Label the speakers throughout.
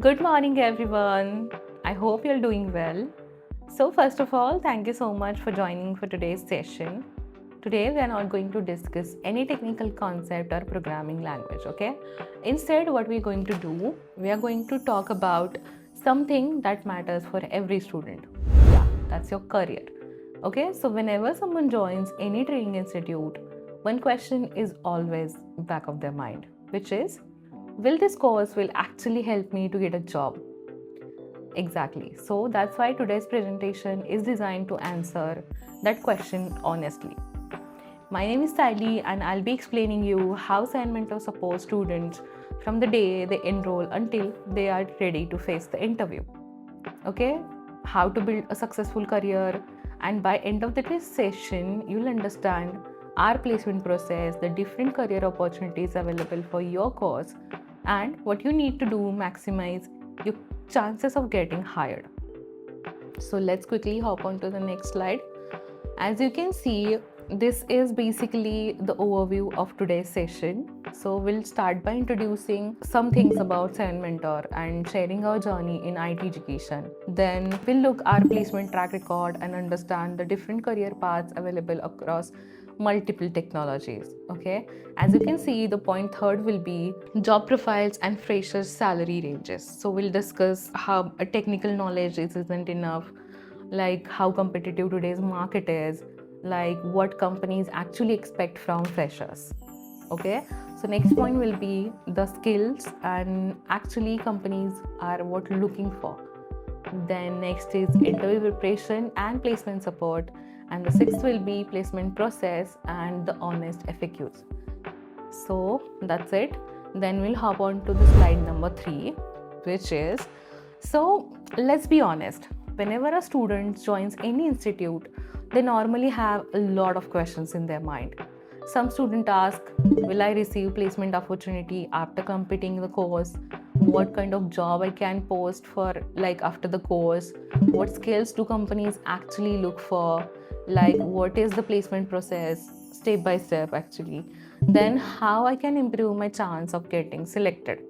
Speaker 1: Good morning, everyone. I hope you're doing well. So, first of all, thank you so much for joining for today's session. Today, we are not going to discuss any technical concept or programming language, okay? Instead, what we're going to do, we are going to talk about something that matters for every student. Yeah, that's your career. Okay, so whenever someone joins any training institute, one question is always back of their mind, which is, will this course will actually help me to get a job? Exactly. So that's why today's presentation is designed to answer that question honestly. My name is Sally and I'll be explaining you how SevenMentor supports students from the day they enroll until they are ready to face the interview. Okay? How to build a successful career, and by end of this session you'll understand our placement process, the different career opportunities available for your course, and what you need to do maximize your chances of getting hired. So let's quickly hop on to the next slide. As you can see, this is basically the overview of today's session. So we'll start by introducing some things about SevenMentor and sharing our journey in IT education. Then we'll look our placement track record and understand the different career paths available across multiple technologies. Okay, as you can see, the point third will be job profiles and freshers salary ranges. So we'll discuss how a technical knowledge isn't enough, like how competitive today's market is, like what companies actually expect from freshers. Okay, so next point will be the skills and actually companies are what looking for. Then next is interview preparation and placement support, and the sixth will be placement process and the honest FAQs. So that's it. Then we'll hop on to the slide number 3, which is, so let's be honest, whenever a student joins any institute, they normally have a lot of questions in their mind. Some students ask, will I receive placement opportunity after completing the course? What kind of job I can post for like after the course? What skills do companies actually look for? Like what is the placement process step by step actually? Then how I can improve my chance of getting selected.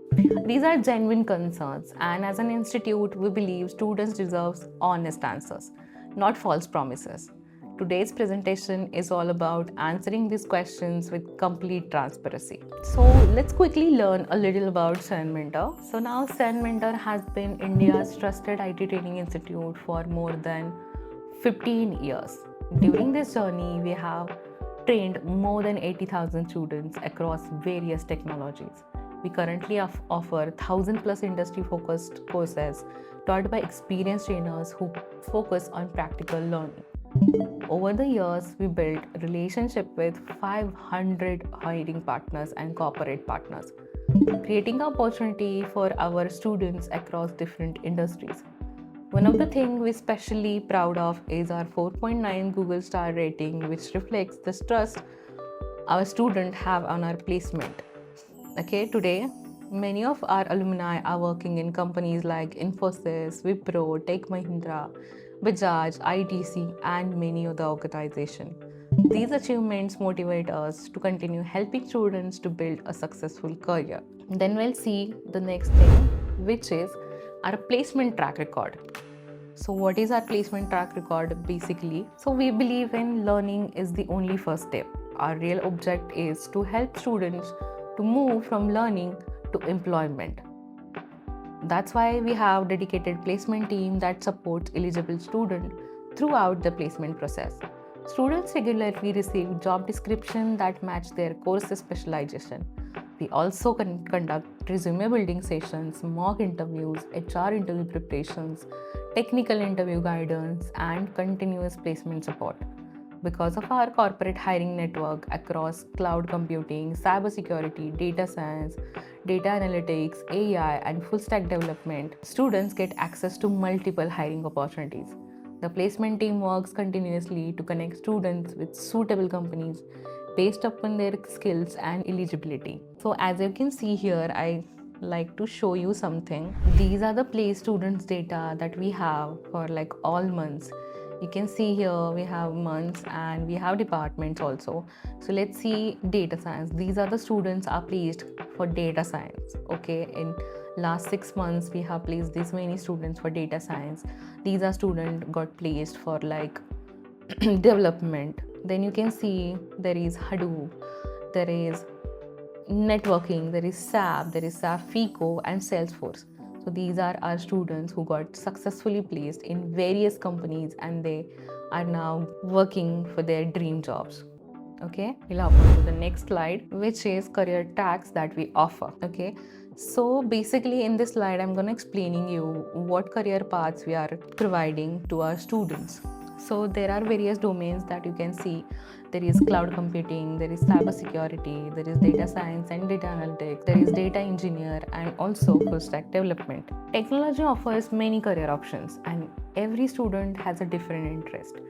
Speaker 1: These are genuine concerns, and as an institute, we believe students deserve honest answers, not false promises. Today's presentation is all about answering these questions with complete transparency. So let's quickly learn a little about SevenMentor. So now SevenMentor has been India's trusted IT training institute for more than 15 years. During this journey, we have trained more than 80,000 students across various technologies. We currently offer 1,000 plus industry focused courses taught by experienced trainers who focus on practical learning. Over the years, we built a relationship with 500 hiring partners and corporate partners, creating opportunity for our students across different industries. One of the things we're especially proud of is our 4.9 Google star rating, which reflects the trust our students have on our placement. Okay, today, many of our alumni are working in companies like Infosys, Wipro, Tech Mahindra, Bajaj, ITC, and many other organizations. These achievements motivate us to continue helping students to build a successful career. Then we'll see the next thing, which is our placement track record. So what is our placement track record basically? So we believe in learning is the only first step. Our real object is to help students to move from learning to employment. That's why we have dedicated placement team that supports eligible students throughout the placement process. Students regularly receive job descriptions that match their course specialization. We also conduct resume building sessions, mock interviews, HR interview preparations, technical interview guidance, and continuous placement support. Because of our corporate hiring network across cloud computing, cybersecurity, data science, data analytics, AI, and full stack development, students get access to multiple hiring opportunities. The placement team works continuously to connect students with suitable companies based upon their skills and eligibility. So as you can see here, I like to show you something. These are the place students data that we have for like all months. You can see here we have months and we have departments also. So let's see data science. These are the students are placed for data science, okay, in Last 6 months we have placed this many students for data science. These are students got placed for like development. Then you can see there is Hadoop, there is networking, there is SAP, there is SAP FICO and Salesforce. So these are our students who got successfully placed in various companies and they are now working for their dream jobs. Okay, we'll hop on to the next slide, which is career tags that we offer. Okay, so basically in this slide I'm going to explaining you what career paths we are providing to our students. So there are various domains that you can see. There is cloud computing, there is cybersecurity, there is data science and data analytics, there is data engineer and also full stack development. Technology offers many career options and every student has a different interest.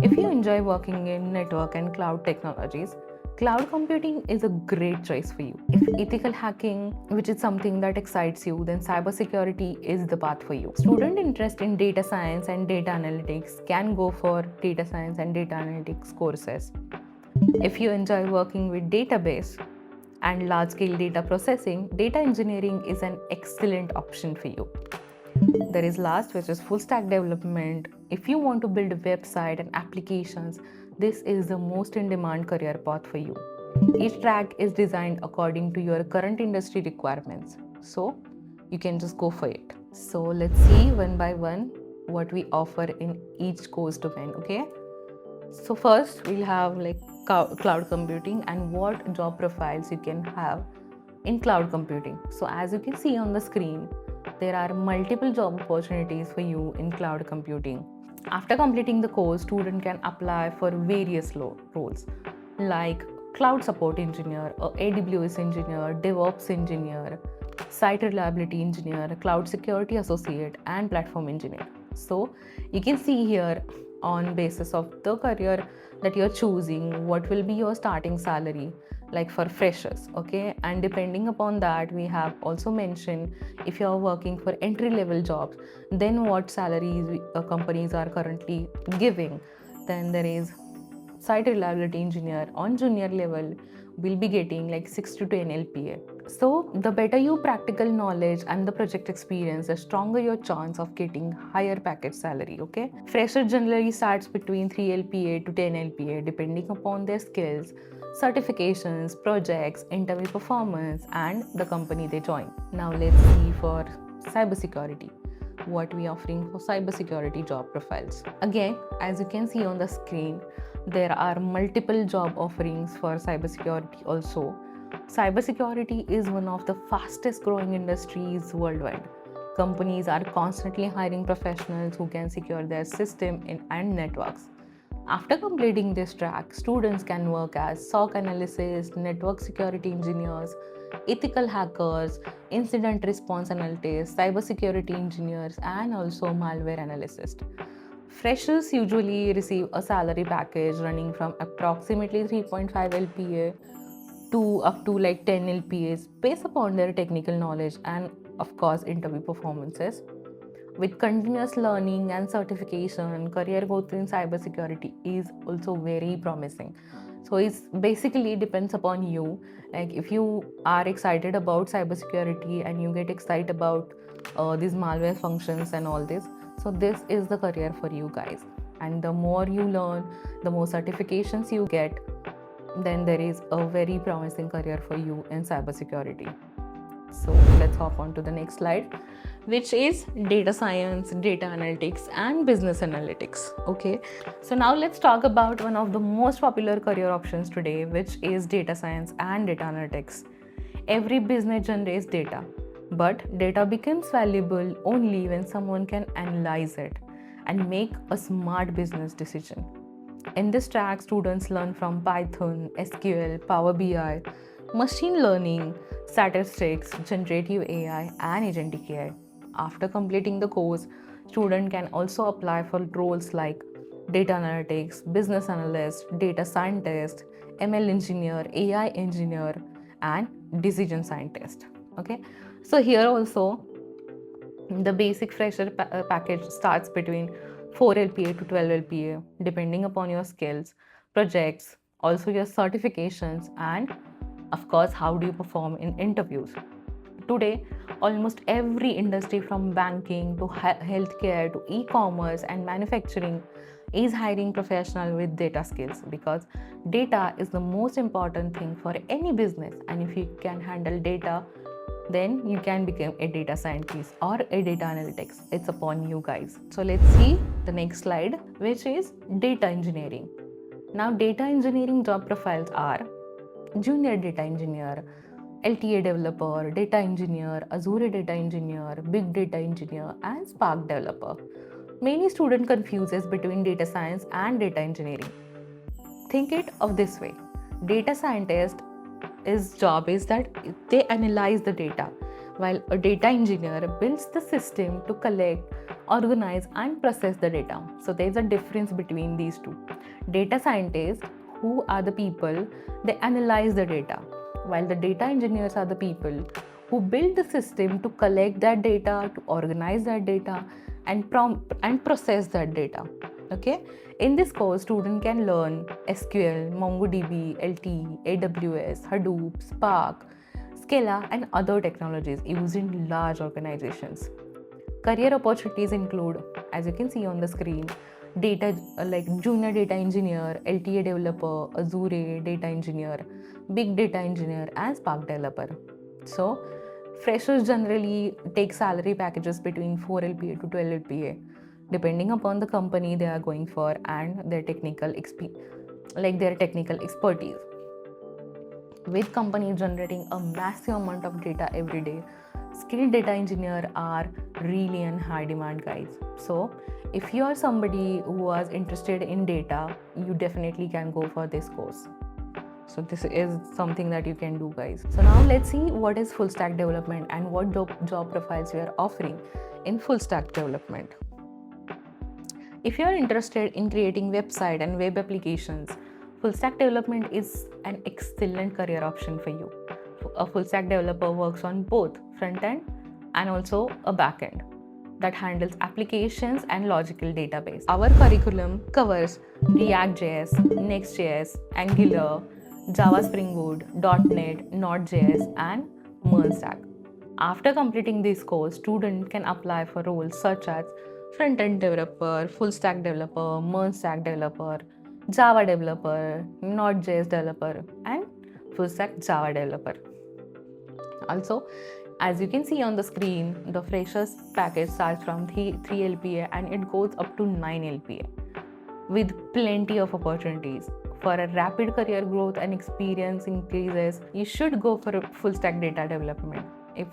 Speaker 1: If you enjoy working in network and cloud technologies, cloud computing is a great choice for you. If ethical hacking, which is something that excites you, then cybersecurity is the path for you. Student interest in data science and data analytics can go for data science and data analytics courses. If you enjoy working with database and large-scale data processing, data engineering is an excellent option for you. There is last, which is full stack development. If you want to build a website and applications, this is the most in demand career path for you. Each track is designed according to your current industry requirements. So you can just go for it. So let's see one by one what we offer in each course domain. Okay. So first we'll have like cloud computing and what job profiles you can have in cloud computing. So as you can see on the screen, there are multiple job opportunities for you in cloud computing. After completing the course, student can apply for various roles like cloud support engineer, or AWS engineer, DevOps engineer, site reliability engineer, cloud security associate, and platform engineer. So you can see here on basis of the career that you're choosing, what will be your starting salary like for freshers. Okay, and depending upon that, we have also mentioned if you're working for entry level jobs, then what salaries companies are currently giving. Then there is site reliability engineer on junior level will be getting like 6 to 10 LPA. So the better your practical knowledge and the project experience, the stronger your chance of getting higher package salary. Okay, fresher generally starts between 3 LPA to 10 LPA depending upon their skills, certifications, projects, interview performance, and the company they join. Now let's see for cybersecurity, what we are offering for cybersecurity job profiles. Again, as you can see on the screen, there are multiple job offerings for cybersecurity also. Cybersecurity is one of the fastest growing industries worldwide. Companies are constantly hiring professionals who can secure their system and networks. After completing this track, students can work as SOC analysts, network security engineers, ethical hackers, incident response analysts, cybersecurity engineers, and also malware analysts. Freshers usually receive a salary package running from approximately 3.5 LPA to up to like 10 LPAs based upon their technical knowledge and of course interview performances. With continuous learning and certification, career growth in cybersecurity is also very promising. So it's basically depends upon you. Like if you are excited about cybersecurity and you get excited about these malware functions and all this, so this is the career for you guys. And the more you learn, the more certifications you get, then there is a very promising career for you in cybersecurity. So let's hop on to the next slide, which is data science, data analytics, and business analytics. Okay, so now let's talk about one of the most popular career options today, which is data science and data analytics. Every business generates data, but data becomes valuable only when someone can analyze it and make a smart business decision. In this track, students learn from Python, SQL, Power BI, machine learning, statistics, generative AI, and agentic AI. After completing the course, student can also apply for roles like data analytics, business analyst, data scientist, ML engineer, AI engineer, and decision scientist. Okay, so here also the basic fresher package starts between 4 LPA to 12 LPA depending upon your skills, projects, also your certifications, and of course how do you perform in interviews. Today, almost every industry from banking to healthcare to e-commerce and manufacturing is hiring professionals with data skills, because data is the most important thing for any business, and if you can handle data, then you can become a data scientist or a data analytics. It's upon you guys. So let's see the next slide, which is data engineering. Now, data engineering job profiles are junior data engineer, LTA developer, data engineer, Azure data engineer, big data engineer, and Spark developer. Many students confuses between data science and data engineering. Think it of this way. Data scientist his job is that they analyze the data, while a data engineer builds the system to collect, organize, and process the data. So there's a difference between these two. Data scientists, who are the people, they analyze the data, while the data engineers are the people who build the system to collect that data, to organize that data, and process that data. Okay, in this course, student can learn SQL, MongoDB, LT, AWS, Hadoop, Spark, Scala, and other technologies used in large organizations. Career opportunities include, as you can see on the screen, data like junior data engineer, LTA developer, Azure data engineer, big data engineer, and Spark developer. So, freshers generally take salary packages between 4 LPA to 12 LPA, depending upon the company they are going for and their technical expertise. With companies generating a massive amount of data every day, skilled data engineers are really in high demand, guys. So if you are somebody who was interested in data, you definitely can go for this course. So this is something that you can do, guys. So now let's see what is full stack development and what job profiles we are offering in full stack development. If you are interested in creating website and web applications, full stack development is an excellent career option for you. A full stack developer works on both front end and also a back end that handles applications and logical database. Our curriculum covers React.js, Next.js, Angular, Java Spring Boot, .NET, Node.js, and MERN stack. After completing this course, students can apply for roles such as front-end developer, full stack developer, MERN stack developer, Java developer, Node.js developer, and full stack Java developer. Also, as you can see on the screen, the freshers package starts from 3 LPA and it goes up to 9 LPA with plenty of opportunities. For a rapid career growth and experience increases, you should go for a full stack data development. If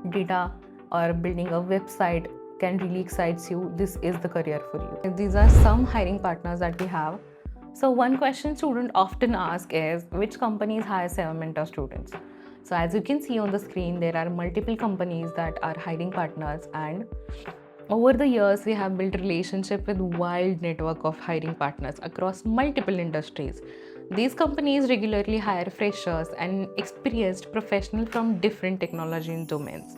Speaker 1: data or building a website can really excites you, this is the career for you. These are some hiring partners that we have. So one question students often ask is, which companies hire SevenMentor students? So as you can see on the screen, there are multiple companies that are hiring partners, and over the years, we have built relationship with wide network of hiring partners across multiple industries. These companies regularly hire freshers and experienced professionals from different technology domains.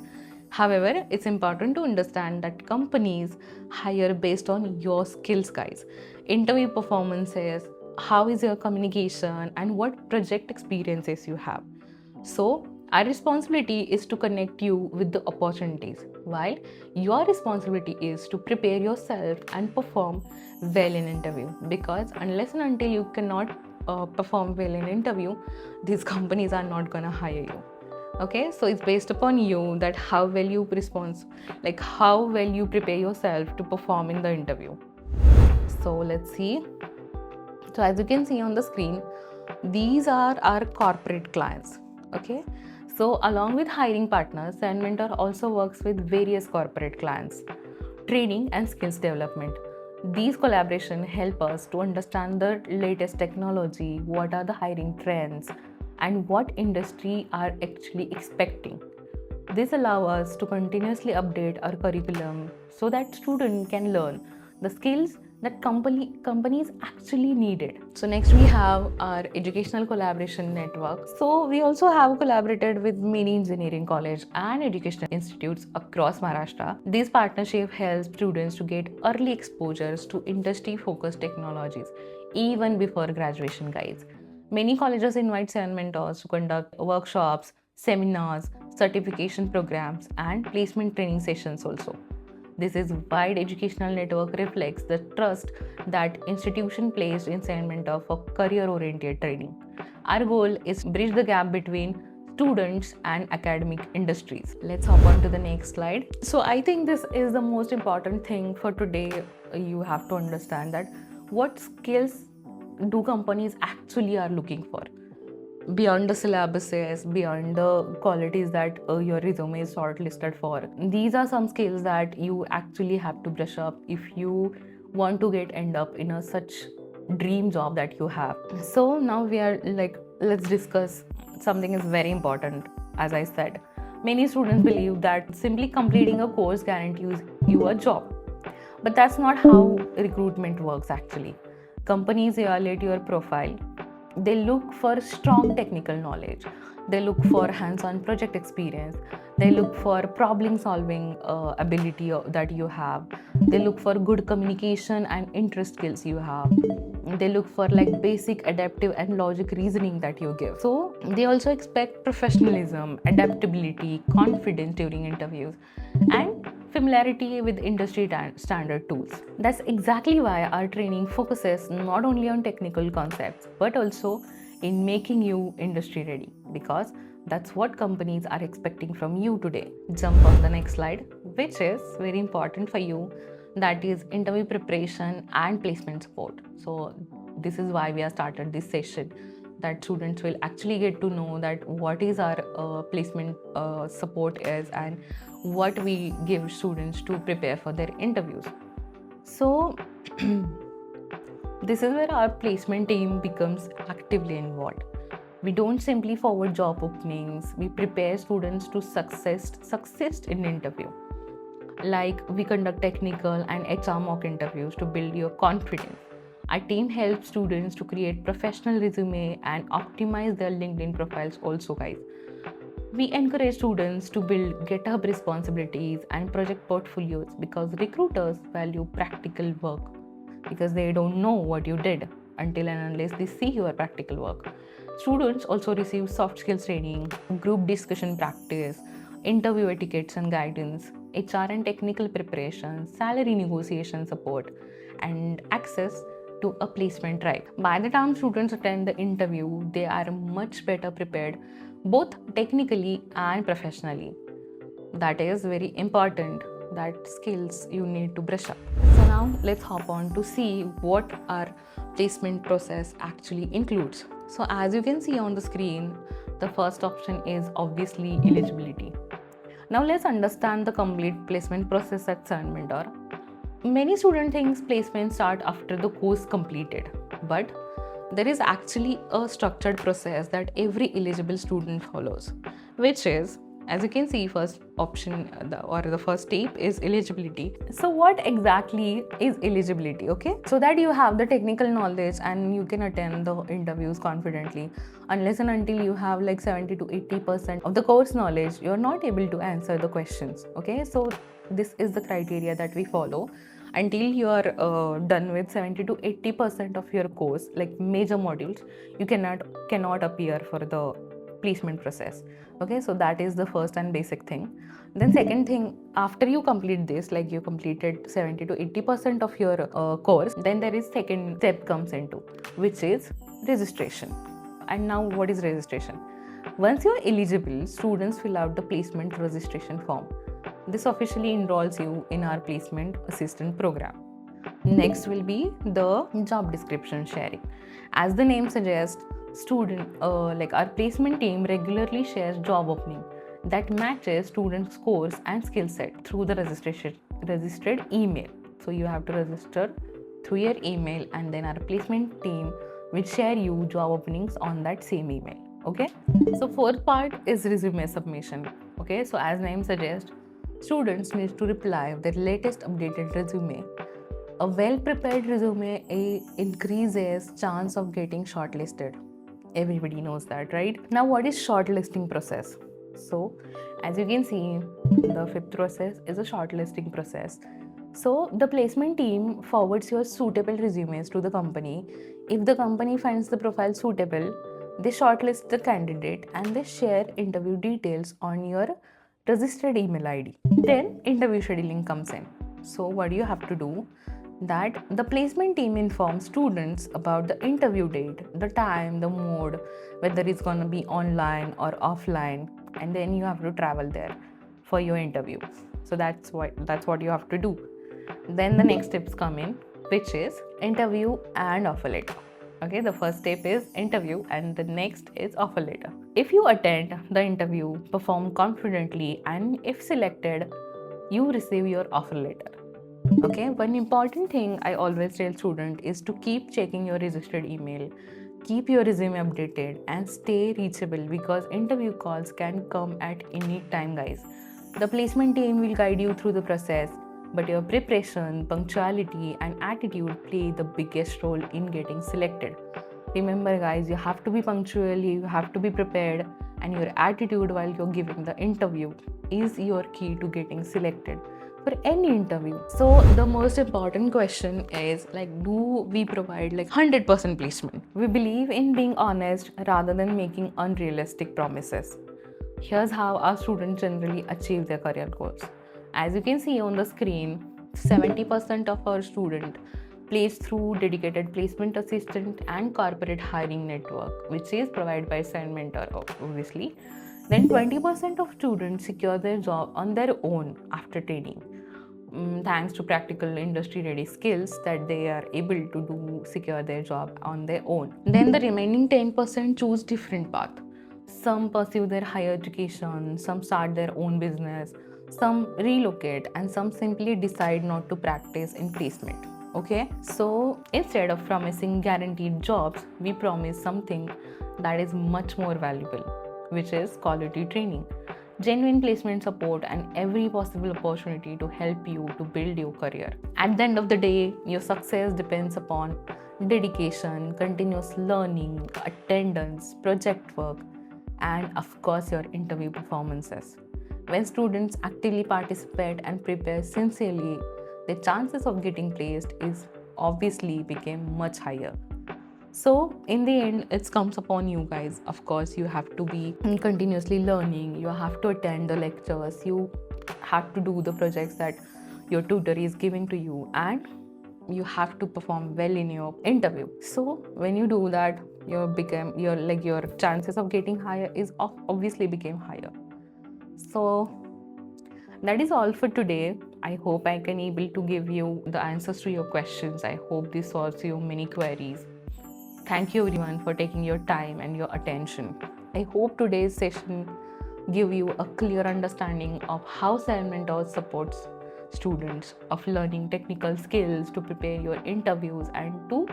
Speaker 1: However, it's important to understand that companies hire based on your skills, guys. Interview performances, how is your communication, and what project experiences you have. So, our responsibility is to connect you with the opportunities, while your responsibility is to prepare yourself and perform well in interview. Because unless and until you cannot perform well in interview, these companies are not gonna hire you. Okay, so it's based upon you that how well you how well you prepare yourself to perform in the interview. So let's see. So as you can see on the screen, these are our corporate clients. Okay, so along with hiring partners, SevenMentor also works with various corporate clients, training and skills development. These collaborations help us to understand the latest technology, what are the hiring trends, and what industry are actually expecting. This allows us to continuously update our curriculum so that students can learn the skills that companies actually needed. So next we have our educational collaboration network. So we also have collaborated with many engineering college and educational institutes across Maharashtra. This partnership helps students to get early exposures to industry-focused technologies even before graduation, guys. Many colleges invite SevenMentors to conduct workshops, seminars, certification programs, and placement training sessions also. This is wide educational network reflects the trust that institution placed in SevenMentor for career-oriented training. Our goal is to bridge the gap between students and academic industries. Let's hop on to the next slide. So I think this is the most important thing for today. You have to understand that what skills do companies actually are looking for beyond the syllabuses, beyond the qualities that your resume is shortlisted for. These are some skills that you actually have to brush up if you want to end up in a such dream job that you have. So now we are let's discuss something is very important. As I said, many students believe that simply completing a course guarantees you a job, but that's not how recruitment works actually. Companies evaluate your profile. They look for strong technical knowledge. They look for hands-on project experience. They look for problem-solving ability that you have. They look for good communication and interest skills you have. They look for basic adaptive and logic reasoning that you give. So they also expect professionalism, adaptability, confidence during interviews, and familiarity with industry standard tools. That's exactly why our training focuses not only on technical concepts but also in making you industry ready, because that's what companies are expecting from you today. Jump on the next slide, which is very important for you, that is interview preparation and placement support. So this is why we have started this session, that students will actually get to know that what is our placement support is and what we give students to prepare for their interviews. So this is where our placement team becomes actively involved. We don't simply forward job openings, we prepare students to success in interview. We conduct technical and HR mock interviews to build your confidence. Our team helps students to create professional resume and optimize their LinkedIn profiles also, guys. We encourage students to build GitHub responsibilities and project portfolios because recruiters value practical work, because they don't know what you did until and unless they see your practical work. Students also receive soft skills training, group discussion practice, interview etiquettes and guidance, HR and technical preparation, salary negotiation support, and access to a placement drive. By the time students attend the interview, they are much better prepared, both technically and professionally. That is very important, that skills you need to brush up. So now let's hop on to see what our placement process actually includes. So as you can see on the screen, the first option is obviously eligibility. Now let's understand the complete placement process at SevenMentor. Many students think placement start after the course completed, but there is actually a structured process that every eligible student follows, which is, as you can see, first option the first step is eligibility. So what exactly is eligibility? Okay, so that you have the technical knowledge and you can attend the interviews confidently. Unless and until you have 70 to 80% of the course knowledge, you're not able to answer the questions. Okay, so this is the criteria that we follow. Until you are done with 70 to 80% of your course, major modules, you cannot appear for the placement process. Okay, so that is the first and basic thing. Then second thing, after you complete this, you completed 70 to 80% of your course, then there is second step comes into, which is registration. And now what is registration? Once you're eligible, students fill out the placement registration form. This officially enrolls you in our placement assistant program. Next will be the job description sharing. As the name suggests, our placement team regularly shares job opening that matches students' course and skill set through the registered email. So you have to register through your email, and then our placement team will share you job openings on that same email. Okay. So fourth part is resume submission. Okay. So as name suggests, students need to reply with their latest updated resume. A well-prepared resume increases chance of getting shortlisted. Everybody knows that, right? Now, what is shortlisting process? So, as you can see, the fifth process is a shortlisting process. So, the placement team forwards your suitable resumes to the company. If the company finds the profile suitable, They shortlist the candidate and they share interview details on your registered email ID. Then interview scheduling comes in. So what do you have to do? That the placement team informs students about the interview date, the time, the mode, whether it's going to be online or offline, and then you have to travel there for your interview. So that's what you have to do. Then the next steps come in, which is interview and offer letter. Okay, the first step is interview and the next is offer letter. If you attend the interview, perform confidently, and if selected, you receive your offer letter. Okay, one important thing I always tell students is to keep checking your registered email, keep your resume updated, and stay reachable because interview calls can come at any time, guys. The placement team will guide you through the process, but your preparation, punctuality, and attitude play the biggest role in getting selected. Remember, guys, you have to be punctual, you have to be prepared, and your attitude while you're giving the interview is your key to getting selected for any interview. So the most important question is like, do we provide like 100% placement? We believe in being honest rather than making unrealistic promises. Here's how our students generally achieve their career goals. As you can see on the screen, 70% of our students placed through dedicated placement assistant and corporate hiring network, which is provided by SevenMentor, obviously. Then 20% of students secure their job on their own after training, thanks to practical industry-ready skills that they are able to do secure their job on their own. Then the remaining 10% choose different path. Some pursue their higher education, some start their own business, some relocate, and some simply decide not to practice in placement. Okay, so instead of promising guaranteed jobs, we promise something that is much more valuable, which is quality training, genuine placement support, and every possible opportunity to help you to build your career. At the end of the day, your success depends upon dedication, continuous learning, attendance, project work, and of course your interview performances. When students actively participate and prepare sincerely, the chances of getting placed is obviously became much higher. So in the end, it comes upon you guys. Of course, you have to be continuously learning, you have to attend the lectures, you have to do the projects that your tutor is giving to you, and you have to perform well in your interview. So when you do that, your chances of getting higher is obviously became higher. So that is all for today. I hope I can able to give you the answers to your questions. I hope this solves your many queries. Thank you everyone for taking your time and your attention. I hope today's session give you a clear understanding of how SevenMentor supports students of learning technical skills to prepare your interviews and to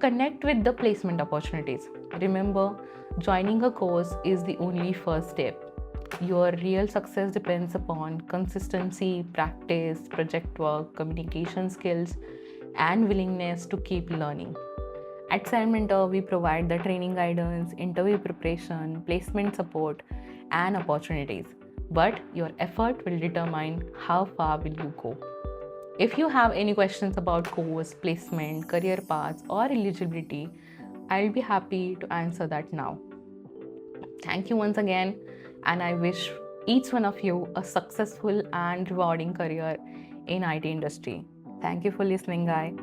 Speaker 1: connect with the placement opportunities. Remember, joining a course is the only first step. Your real success depends upon consistency, practice, project work, communication skills, and willingness to keep learning. At SevenMentor, we provide the training guidance, interview preparation, placement support, and opportunities. But your effort will determine how far will you go. If you have any questions about course, placement, career paths, or eligibility, I'll be happy to answer that now. Thank you once again, and I wish each one of you a successful and rewarding career in IT industry. Thank you for listening, guys.